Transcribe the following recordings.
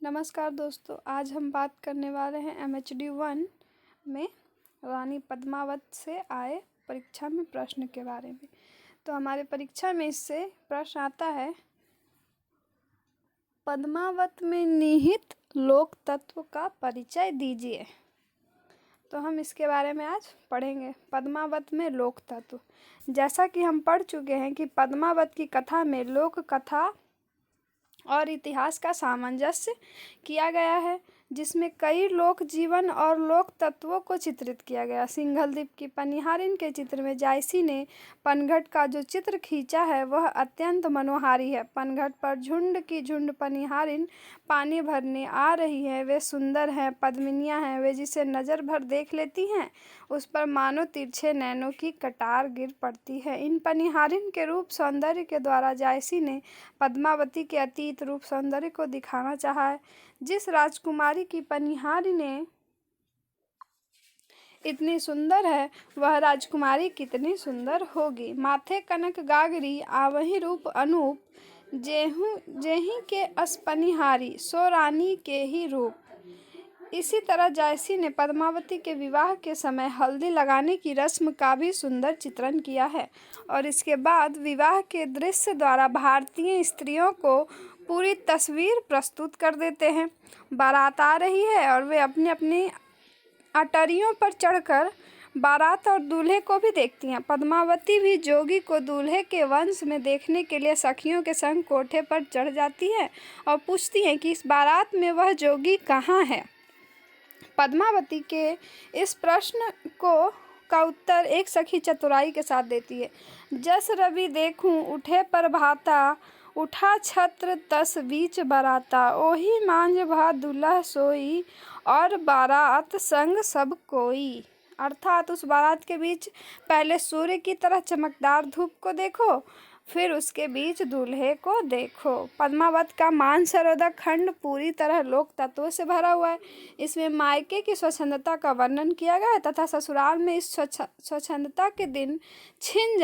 नमस्कार दोस्तों, आज हम बात करने वाले हैं MHD 1 में रानी पद्मावत से आए परीक्षा में प्रश्न के बारे में। तो हमारे परीक्षा में इससे प्रश्न आता है, पद्मावत में निहित लोक तत्व का परिचय दीजिए। तो हम इसके बारे में आज पढ़ेंगे। पद्मावत में लोक तत्व, जैसा कि हम पढ़ चुके हैं कि पद्मावत की कथा में लोक कथा और इतिहास का सामंजस्य किया गया है, जिसमें कई लोक जीवन और लोक तत्वों को चित्रित किया गया। सिंघलदीप की पनिहारिन के चित्र में जायसी ने पनघट का जो चित्र खींचा है वह अत्यंत मनोहारी है। पनघट पर झुंड की झुंड पनिहारिन पानी भरने आ रही है। वे सुंदर हैं, पद्मिनियां हैं। वे जिसे नज़र भर देख लेती हैं उस पर मानो तिरछे नैनों की कटार गिर पड़ती है। इन पनिहारिन के रूप सौंदर्य के द्वारा जायसी ने पद्मावती के अतीत रूप सौंदर्य को दिखाना चाहा है। जिस राजकुमारी की पनिहारिनें इतनी सुंदर है, वह राजकुमारी कितनी सुंदर होगी। माथे कनक गागरी आवहि रूप अनूप, जेहि के अस पनिहारी सो रानी के ही रूप। इसी तरह जायसी ने पद्मावती के विवाह के समय हल्दी लगाने की रस्म का भी सुंदर चित्रण किया है और इसके बाद विवाह के दृश्य द्वारा भारतीय स्त्रियों को पूरी तस्वीर प्रस्तुत कर देते हैं। बारात आ रही है और वे अपनी अपनी अटरियों पर चढ़कर बारात और दूल्हे को भी देखती हैं। पद्मावती भी जोगी को दूल्हे के वंश में देखने के लिए सखियों के संग कोठे पर चढ़ जाती है और पूछती हैं कि इस बारात में वह जोगी कहाँ है। पद्मावती के इस प्रश्न का उत्तर एक सखी चतुराई के साथ देती है। जस रवि देखूं उठे प्रभाता, उठा छत्र तस बीच बराता। ओही मांझ भा दुल्हा सोई, और बारात संग सब कोई। अर्थात उस बारात के बीच पहले सूर्य की तरह चमकदार धूप को देखो, फिर उसके बीच दूल्हे को देखो। पद्मावत का मानसरोवर खंड पूरी तरह लोक तत्वों से भरा हुआ है। इसमें मायके की स्वच्छंदता का वर्णन किया गया है तथा ससुराल में इस स्वच्छंदता के दिन छिन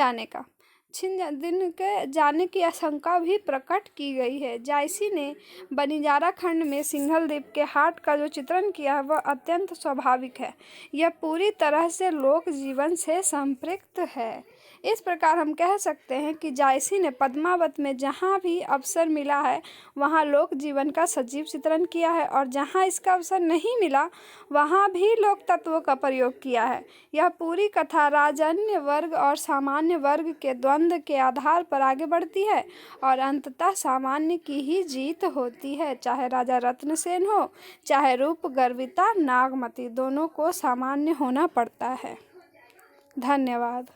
जाने की आशंका भी प्रकट की गई है। जायसी ने बनिजारा खंड में सिंघलदीप के हाट का जो चित्रण किया है वह अत्यंत स्वाभाविक है। यह पूरी तरह से लोक जीवन से संपृक्त है। इस प्रकार हम कह सकते हैं कि जायसी ने पद्मावत में जहाँ भी अवसर मिला है वहाँ लोक जीवन का सजीव चित्रण किया है और जहाँ इसका अवसर नहीं मिला वहाँ भी लोक तत्वों का प्रयोग किया है। यह पूरी कथा राजन्य वर्ग और सामान्य वर्ग के द्वंद्व के आधार पर आगे बढ़ती है और अंततः सामान्य की ही जीत होती है। चाहे राजा रत्नसेन हो, चाहे रूप गर्विता नागमती, दोनों को सामान्य होना पड़ता है। धन्यवाद।